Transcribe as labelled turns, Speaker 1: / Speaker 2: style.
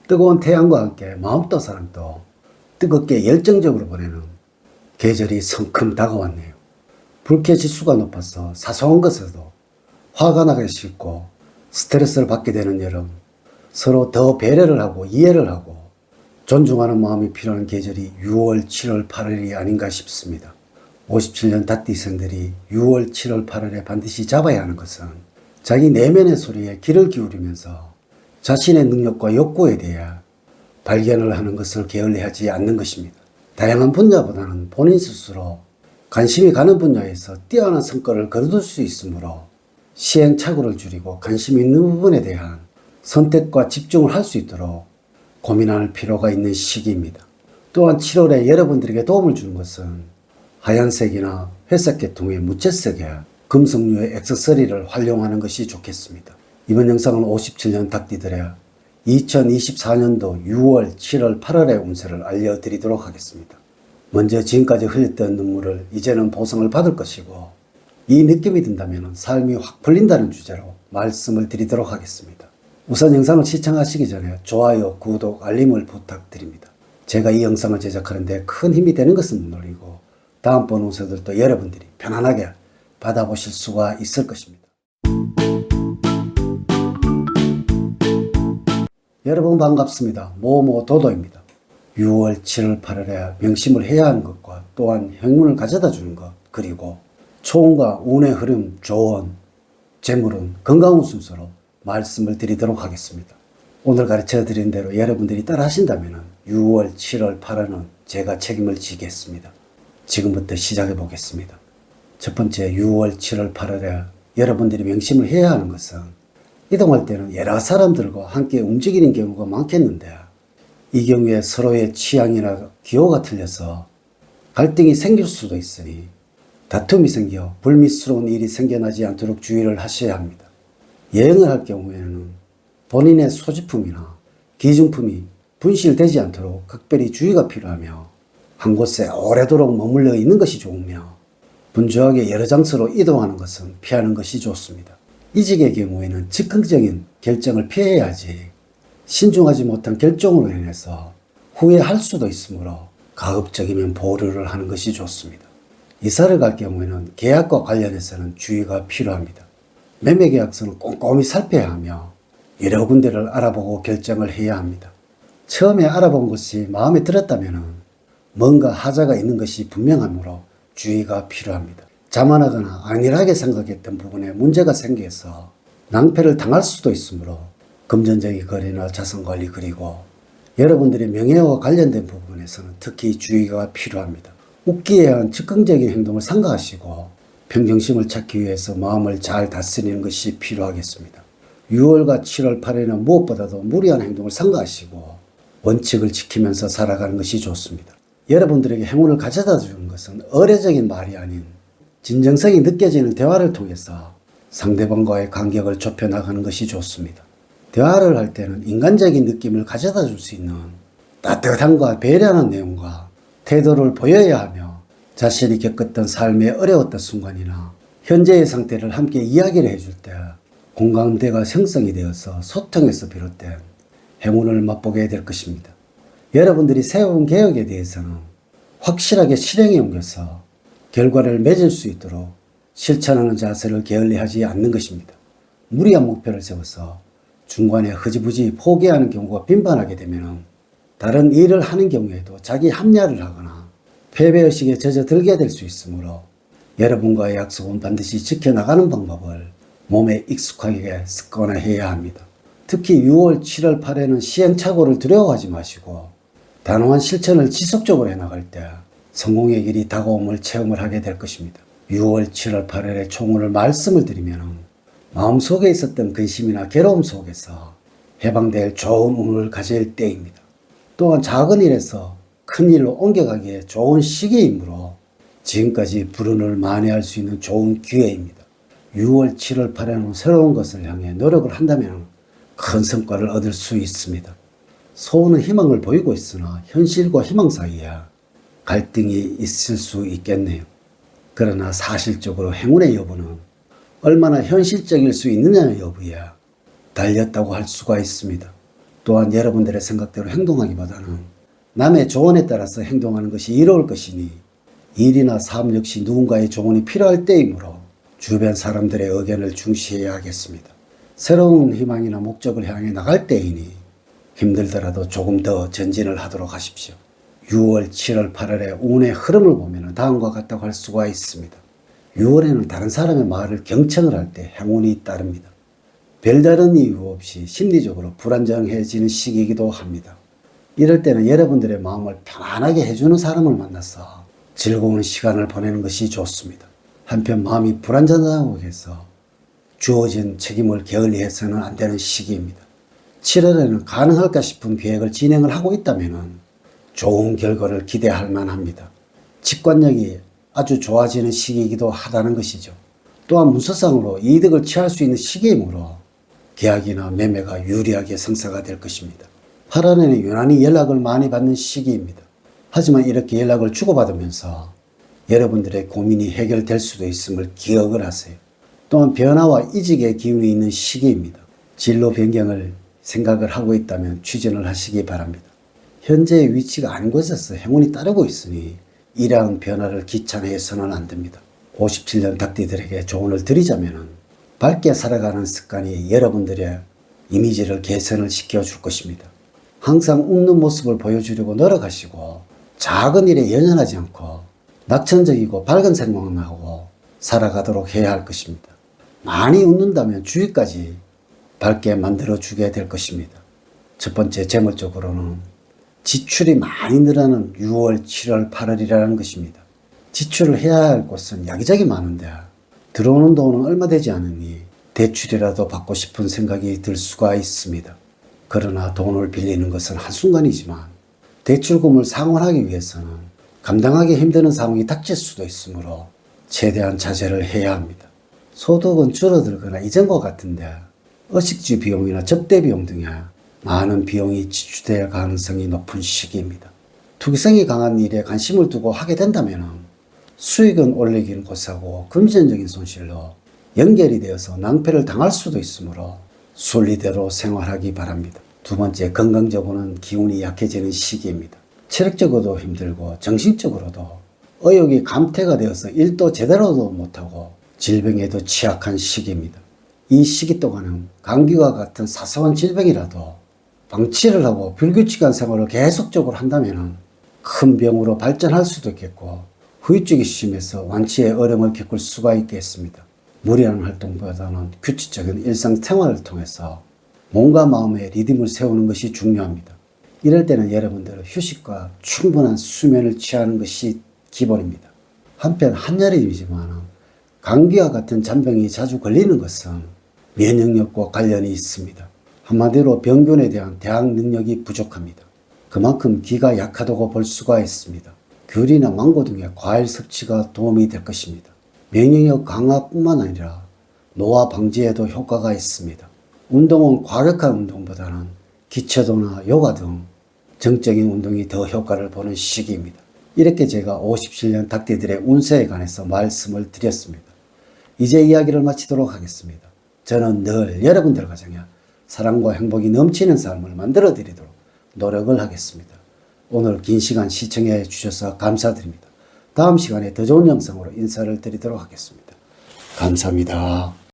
Speaker 1: 뜨거운 태양과 함께 마음도 사랑도 뜨겁게 열정적으로 보내는 계절이 성큼 다가왔네요. 불쾌 지수가 높아서 사소한 것에도 화가 나기 쉽고 스트레스를 받게 되는 여름, 서로 더 배려를 하고 이해를 하고 존중하는 마음이 필요한 계절이 6월, 7월, 8월이 아닌가 싶습니다. 57년 닭띠생들이 6월, 7월, 8월에 반드시 잡아야 하는 것은 자기 내면의 소리에 귀를 기울이면서 자신의 능력과 욕구에 대해 발견을 하는 것을 게을리하지 않는 것입니다. 다양한 분야보다는 본인 스스로 관심이 가는 분야에서 뛰어난 성과를 거둘 수 있으므로 시행착오를 줄이고 관심 있는 부분에 대한 선택과 집중을 할 수 있도록 고민할 필요가 있는 시기입니다. 또한 7월에 여러분들에게 도움을 주는 것은 하얀색이나 회색 계통의 무채색의 금속류의 액세서리를 활용하는 것이 좋겠습니다. 이번 영상은 57년 닭띠들의 2024년도 6월, 7월, 8월의 운세를 알려드리도록 하겠습니다. 먼저 지금까지 흘렸던 눈물을 이제는 보상을 받을 것이고 이 느낌이 든다면 삶이 확 풀린다는 주제로 말씀을 드리도록 하겠습니다. 우선 영상을 시청하시기 전에 좋아요, 구독, 알림을 부탁드립니다. 제가 이 영상을 제작하는데 큰 힘이 되는 것은 물론이고 다음번 운세들도 여러분들이 편안하게 받아보실 수가 있을 것입니다. 여러분 반갑습니다. 모모도도입니다. 6월, 7월, 8월에 명심을 해야 하는 것과 또한 행운을 가져다 주는 것, 그리고 초운과 운의 흐름, 조언, 재물은 건강운 순서로 말씀을 드리도록 하겠습니다. 오늘 가르쳐 드린 대로 여러분들이 따라 하신다면 6월, 7월, 8월은 제가 책임을 지겠습니다. 지금부터 시작해 보겠습니다. 첫 번째 6월, 7월, 8월에 여러분들이 명심을 해야 하는 것은 이동할 때는 여러 사람들과 함께 움직이는 경우가 많겠는데 이 경우에 서로의 취향이나 기호가 틀려서 갈등이 생길 수도 있으니 다툼이 생겨 불미스러운 일이 생겨나지 않도록 주의를 하셔야 합니다. 여행을 할 경우에는 본인의 소지품이나 기증품이 분실되지 않도록 각별히 주의가 필요하며 한 곳에 오래도록 머물러 있는 것이 좋으며 분주하게 여러 장소로 이동하는 것은 피하는 것이 좋습니다. 이직의 경우에는 즉흥적인 결정을 피해야지 신중하지 못한 결정으로 인해서 후회할 수도 있으므로 가급적이면 보류를 하는 것이 좋습니다. 이사를 갈 경우에는 계약과 관련해서는 주의가 필요합니다. 매매계약서는 꼼꼼히 살펴야 하며 여러 군데를 알아보고 결정을 해야 합니다. 처음에 알아본 것이 마음에 들었다면 뭔가 하자가 있는 것이 분명하므로 주의가 필요합니다. 자만하거나 안일하게 생각했던 부분에 문제가 생겨서 낭패를 당할 수도 있으므로 금전적인 거래나 자산관리 그리고 여러분들의 명예와 관련된 부분에서는 특히 주의가 필요합니다. 웃기에 한 즉흥적인 행동을 삼가하시고 평정심을 찾기 위해서 마음을 잘 다스리는 것이 필요하겠습니다. 6월과 7월, 8월에는 무엇보다도 무리한 행동을 삼가하시고 원칙을 지키면서 살아가는 것이 좋습니다. 여러분들에게 행운을 가져다 주는 것은 의례적인 말이 아닌 진정성이 느껴지는 대화를 통해서 상대방과의 간격을 좁혀나가는 것이 좋습니다. 대화를 할 때는 인간적인 느낌을 가져다 줄 수 있는 따뜻함과 배려하는 내용과 태도를 보여야 하며 자신이 겪었던 삶의 어려웠던 순간이나 현재의 상태를 함께 이야기를 해줄 때 공감대가 형성이 되어서 소통에서 비롯된 행운을 맛보게 될 것입니다. 여러분들이 세운 계획에 대해서는 확실하게 실행에 옮겨서 결과를 맺을 수 있도록 실천하는 자세를 게을리하지 않는 것입니다. 무리한 목표를 세워서 중간에 흐지부지 포기하는 경우가 빈번하게 되면 다른 일을 하는 경우에도 자기 합리화를 하거나 패배의식에 젖어들게 될 수 있으므로 여러분과의 약속은 반드시 지켜나가는 방법을 몸에 익숙하게 습관화해야 합니다. 특히 6월, 7월, 8월에는 시행착오를 두려워하지 마시고 단호한 실천을 지속적으로 해나갈 때 성공의 길이 다가옴을 체험을 하게 될 것입니다. 6월, 7월, 8월의 총운을 말씀을 드리면 마음속에 있었던 근심이나 괴로움 속에서 해방될 좋은 운을 가질 때입니다. 또한 작은 일에서 큰 일로 옮겨가기에 좋은 시기이므로 지금까지 불운을 만회할 수 있는 좋은 기회입니다. 6월, 7월, 8월에는 새로운 것을 향해 노력을 한다면 큰 성과를 얻을 수 있습니다. 소원은 희망을 보이고 있으나 현실과 희망 사이에 갈등이 있을 수 있겠네요. 그러나 사실적으로 행운의 여부는 얼마나 현실적일 수 있느냐의 여부에 달렸다고 할 수가 있습니다. 또한 여러분들의 생각대로 행동하기보다는 남의 조언에 따라서 행동하는 것이 이로울 것이니 일이나 삶 역시 누군가의 조언이 필요할 때이므로 주변 사람들의 의견을 중시해야 하겠습니다. 새로운 희망이나 목적을 향해 나갈 때이니 힘들더라도 조금 더 전진을 하도록 하십시오. 6월, 7월, 8월의 운의 흐름을 보면 다음과 같다고 할 수가 있습니다. 6월에는 다른 사람의 말을 경청을 할 때 행운이 따릅니다. 별다른 이유 없이 심리적으로 불안정해지는 시기이기도 합니다. 이럴 때는 여러분들의 마음을 편안하게 해주는 사람을 만나서 즐거운 시간을 보내는 것이 좋습니다. 한편 마음이 불안정하다고 해서 주어진 책임을 게을리해서는 안 되는 시기입니다. 7월에는 가능할까 싶은 계획을 진행을 하고 있다면 좋은 결과를 기대할 만합니다. 직관력이 아주 좋아지는 시기이기도 하다는 것이죠. 또한 문서상으로 이득을 취할 수 있는 시기이므로 계약이나 매매가 유리하게 성사가 될 것입니다. 8월에는 유난히 연락을 많이 받는 시기입니다. 하지만 이렇게 연락을 주고받으면서 여러분들의 고민이 해결될 수도 있음을 기억을 하세요. 또한 변화와 이직의 기운이 있는 시기입니다. 진로 변경을 생각을 하고 있다면 추진을 하시기 바랍니다. 현재의 위치가 아닌 곳에서 행운이 따르고 있으니 이러한 변화를 귀찮아해서는 안 됩니다. 57년 닭띠들에게 조언을 드리자면 밝게 살아가는 습관이 여러분들의 이미지를 개선을 시켜줄 것입니다. 항상 웃는 모습을 보여주려고 노력하시고 작은 일에 연연하지 않고 낙천적이고 밝은 생각하고 살아가도록 해야 할 것입니다. 많이 웃는다면 주위까지 밝게 만들어주게 될 것입니다. 첫 번째, 재물적으로는 지출이 많이 늘어나는 6월, 7월, 8월이라는 것입니다. 지출을 해야 할 곳은 여기저기 많은데 들어오는 돈은 얼마 되지 않으니 대출이라도 받고 싶은 생각이 들 수가 있습니다. 그러나 돈을 빌리는 것은 한순간이지만 대출금을 상환하기 위해서는 감당하기 힘든 상황이 닥칠 수도 있으므로 최대한 자제를 해야 합니다. 소득은 줄어들거나 이전과 같은데 의식주 비용이나 접대 비용 등에 많은 비용이 지출될 가능성이 높은 시기입니다. 투기성이 강한 일에 관심을 두고 하게 된다면 수익은 올리기는 고사고 금전적인 손실로 연결이 되어서 낭패를 당할 수도 있으므로 순리대로 생활하기 바랍니다. 두 번째, 건강적으로는 기운이 약해지는 시기입니다. 체력적으로도 힘들고 정신적으로도 의욕이 감퇴가 되어서 일도 제대로도 못하고 질병에도 취약한 시기입니다. 이 시기 동안은 감기와 같은 사소한 질병이라도 방치를 하고 불규칙한 생활을 계속적으로 한다면 큰 병으로 발전할 수도 있겠고 후유증이 심해서 완치에 어려움을 겪을 수가 있겠습니다. 무리한 활동보다는 규칙적인 일상생활을 통해서 몸과 마음의 리듬을 세우는 것이 중요합니다. 이럴 때는 여러분들은 휴식과 충분한 수면을 취하는 것이 기본입니다. 한편 한여름이지만 감기와 같은 잔병이 자주 걸리는 것은 면역력과 관련이 있습니다. 한마디로 병균에 대한 대항 능력이 부족합니다. 그만큼 기가 약하다고 볼 수가 있습니다. 귤이나 망고 등의 과일 섭취가 도움이 될 것입니다. 면역력 강화뿐만 아니라 노화 방지에도 효과가 있습니다. 운동은 과격한 운동보다는 기초도나 요가 등 정적인 운동이 더 효과를 보는 시기입니다. 이렇게 제가 57년 닭띠들의 운세에 관해서 말씀을 드렸습니다. 이제 이야기를 마치도록 하겠습니다. 저는 늘 여러분들 가정에 사랑과 행복이 넘치는 삶을 만들어 드리도록 노력을 하겠습니다. 오늘 긴 시간 시청해 주셔서 감사드립니다. 다음 시간에 더 좋은 영상으로 인사를 드리도록 하겠습니다. 감사합니다.